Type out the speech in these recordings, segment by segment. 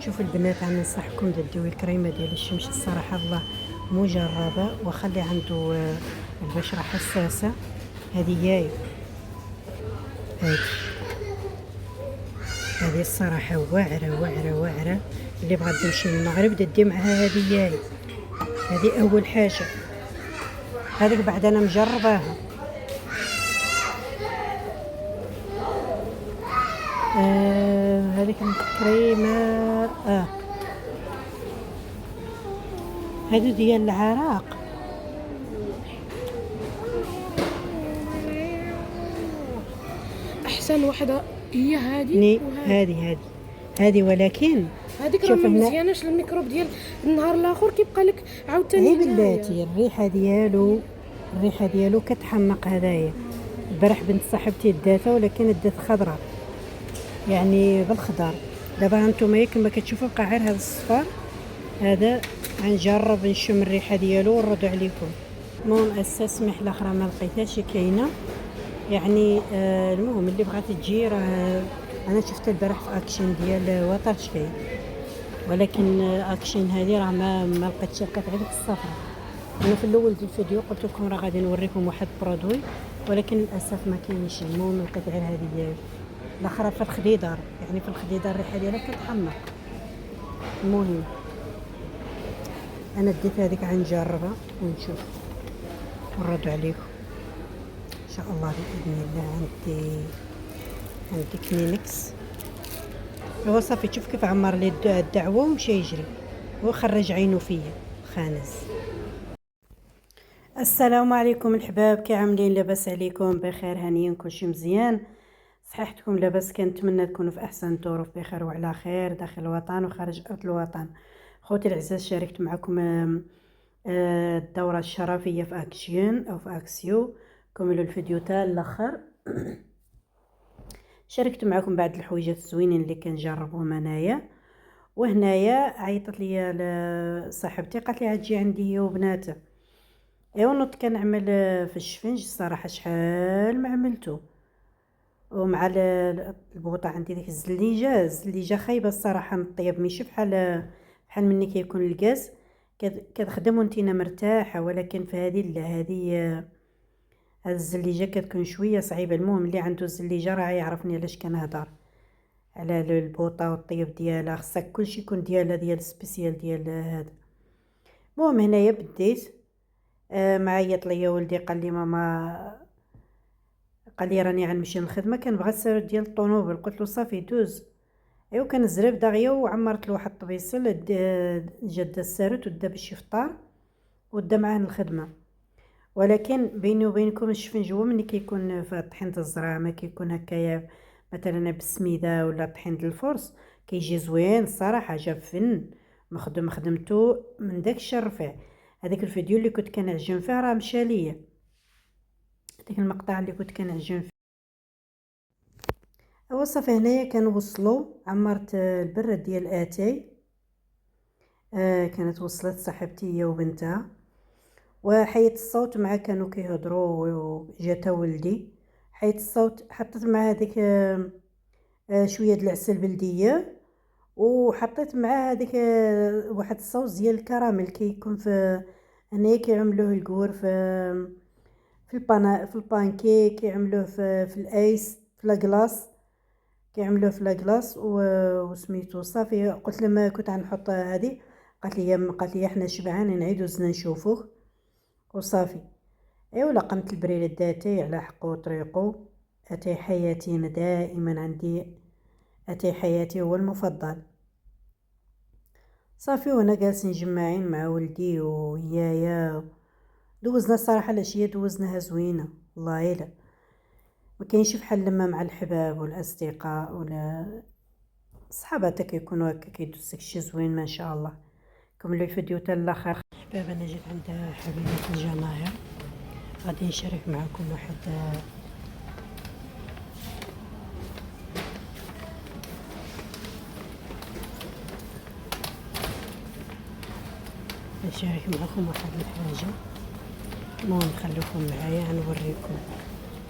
شوفوا البنات، انا ننصحكم ديروا الكريمه ديال الشمس. الصراحه الله مجربه وخلي عنده البشره حساسه. هذه هي هذه هذه الصراحه واعره واعره واعره. اللي بغات تمشي للمغرب دير معها هذه هذه اول حاجه. هذيك بعد انا مجرباها. هذيك الكريمه هادو ديال العراق. احسن وحده هي هذه هذه ولكن هذيك راه ما مزياناش الميكروب ديال النهار الاخر كيبقى لك عاوتاني. عيب بلاتي الريحه ديالو كتحمق. هدايا البارح بنت صاحبتي داتها، ولكن دات خضراء يعني بالخضر. دابا هانتوما كما كتشوفوا بقى غير هذا الصفار. هذا غنجرب نشم الريحه ديالو ونرد عليكم. المهم اسمح الاخرى ما لقيتهاش كاينه يعني. المهم اللي بغات تجي راه انا شفت البارح في اكشن ديال واترش كاين، ولكن اكشن هذه راه ما لقيتش. لقيت غير ديك الصفراء. انا في الاول ديال الفيديو قلت لكم راه غادي نوريكم واحد برودوي، ولكن للاسف ما كاينش. المهم لقيت غير هذه الاخرى في الخديدار. يعني في الخديدار الريحه ديالها كتحمق. المهم انا ديت هذيك غنجربها ونشوف ونرد عليكم ان شاء الله باذن الله. عندي كلينكس. هو صافي تشوف كيف عمر لي الدعوه ومشى يجري وخرج عينه فيا خانز. السلام عليكم الحباب، كي عاملين؟ لاباس عليكم؟ بخير؟ هانيين؟ كلشي مزيان؟ صحتكم لاباس؟ كنتمنى تكونوا في احسن الظروف، بخير وعلى خير داخل الوطن وخارج ارض الوطن. خوتي العزاز، شاركت معكم الدوره الشرفيه في اكشن او في اكسيو. كملوا الفيديو تاع الاخر. شاركت معكم بعض الحويجات الزوينين اللي كنجربهم انايا. وهنايا عيطت لي صاحبتي قالت لي تجي عندي هي وبناتها. ايوا نوض كنعمل في الشفنج. الصراحه شحال ما عملته. ومع البوطه عندي ديك الزليجه خايبه الصراحه من الطياب. ماشي بحال مني كيكون الغاز كتخدم وانتينا مرتاحه، ولكن في هذه هاد الزليجه كتكون شويه صعيبه. المهم اللي عنده الزليجه راه يعرفني علاش كنهضر على البوطه والطيب ديالها. خصك كلشي يكون ديال سبيسيال ديال هذا. المهم هنايا بديت معيط ليا ولدي قال لي ماما، قال لي راني غنمشي للخدمه كنبغي السيروت ديال الطونوبل. قلت له صافي دوز. ايوا كنزرب دغيا وعمرت له واحد الطبيصل. جا السيروت ودا باش يفطر ودا معاه الخدمه. ولكن بيني وبينكم الشفنج هو ملي كيكون في طحينه الزرع، ما كيكون هكايا مثلا بالسميده ولا طحينه الفرص، كيجي زوين الصراحه. جاب فن خدمته من داك الشيء الرفيع. هذاك الفيديو اللي كنت كنعجن فيه راه مشى ليا. داك المقطع اللي كنت كنعجن فيه هو صافي. هنايا كنوصلوا عمرت البرد ديال اتاي. كانت وصلت صاحبتي هي وبنتها، وحيت الصوت مع كانوا كيهضروا وجاتا ولدي. حيت الصوت حطيت مع هذيك شويه د العسل بلديه، وحطيت مع هذيك واحد الصوص ديال الكراميل كيكون في هنايا كيعملوه الكور في البانكيك، كيعملوه في الايس، في لاكلاص كيعملوه في لاكلاص وسميتو. صافي قلت لما كنت غنحط هذه، قالت لي احنا شبعانين نعيدو زنا نشوفوه وصافي. ايوا لقمت البريد داتي على حقه وطريقه. اتاي حياتي انا دائما عندي، اتاي حياتي هو المفضل. صافي وانا جالسين جماعين مع ولدي ويايا. دوزنا الصراحه العشيه دوزناها زوينه والله. الا ما كاينش بحال لما مع الحباب والاصدقاء ولا صحاباتك كيكونوا هكا كيدوز داكشي زوين ما شاء الله. كملوا الفيديو حتى الاخر. حباب انا جيت عند حبيبه الجماهير، غادي نشارك معكم واحد نشارك معكم واحد الحاجه. المهم خليكم معايا غنوريكم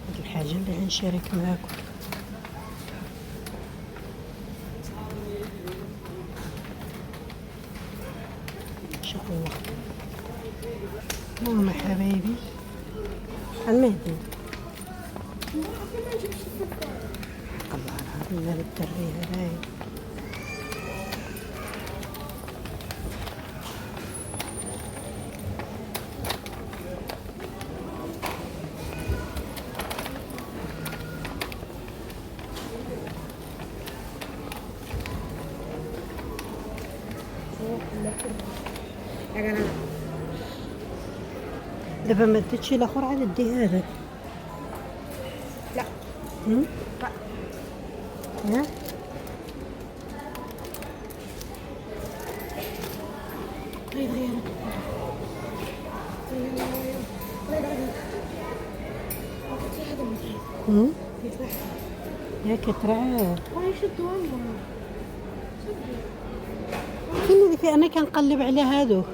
هاد الحاجه اللي غنشارك معكم. شوفوا هما حبايبي المهدي. الله العظيم هذا الدري هذايا. دابا ما ديتش الاخر عاد دي هذا. لا لا ها غير يا كترعب. يشدوا عمو. فين ذيك انا كنقلب على هادوك.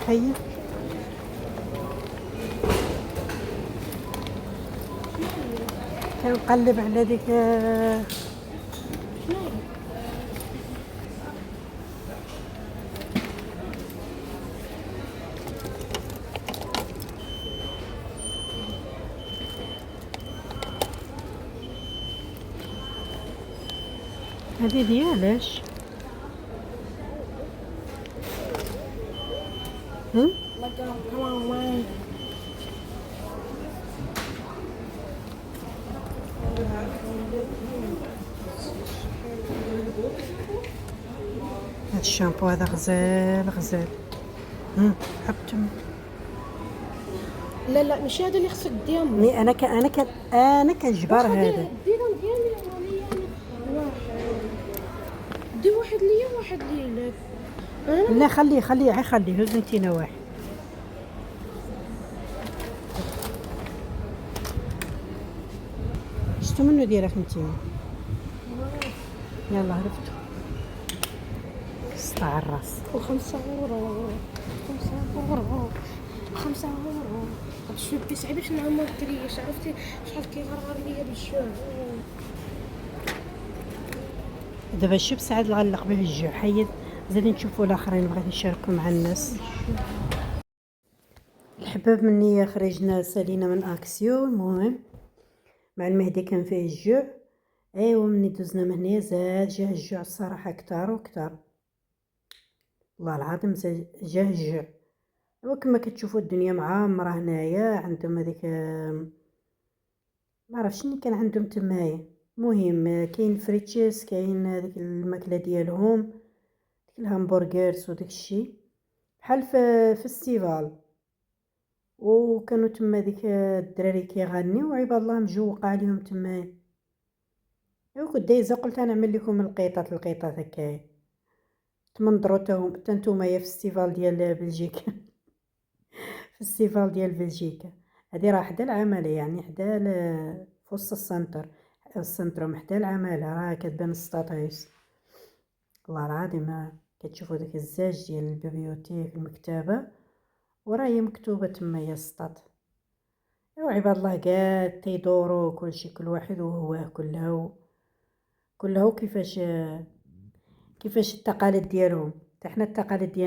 هيا كنقلب على ديك هذه ديالاش. هاد الشامبو هذا غزال غزال. حبتم. لا لا ماشي هذا اللي خصك ديهم. انا كنجبر هذا. دي واحد ليا وواحد ليك. لا خليه هز انت نواحي. شتو منو ديالك انت؟ يلا عرفتو. قطع الراس. و5 يورو 5 يورو. الشوب بيسعي باش نعمر الكريش. عرفتي شحال كيغرغر ليا بالشوب. دابا الشوب ساعد نغلق به الجوع. حيد زادي نشوفوا الاخرين بغيت نشاركوا مع الناس. الحباب مني خرجنا سالينا من اكسيو. المهم مع المهدي كان فيه الجوع. ايوا مني دوزنا من هنا زاد جاه الجوع الصراحه كتار وكتار. والله العظيم جاه الجوع. وكما كتشوفوا الدنيا معمره هنايا. عندهم هذيك ما عرفتش شنو كان عندهم تمايا. المهم كاين فريتشيس، كاين هذيك الماكله ديالهم، ديك الهامبرغرز وداك الشيء بحال في فيستيفال. وكانوا تما ديك الدراري كيغنيو وعباد الله مجوقه عليهم تما. ايوا كنت دايزه قلت انا نعمل لكم القيطات هكايا تمنظروا حتى نتوما يا فيستيفال ديال بلجيكا. فيستيفال ديال بلجيكا هذه راه حدا العماله، يعني حدا في وسط السنتروم حدا العماله. راه كتبان السطاطيس. والله العظيم كتشوفوا داك الزاج ديال البيبيوتيك المكتبه وراهي مكتوبه تما يا سطات. ايوا عباد الله كاع تيدوروا كلشي كل واحد وهواه كلها كيفاش التقاليد ديالهم. حتى حنا التقاليد ديالنا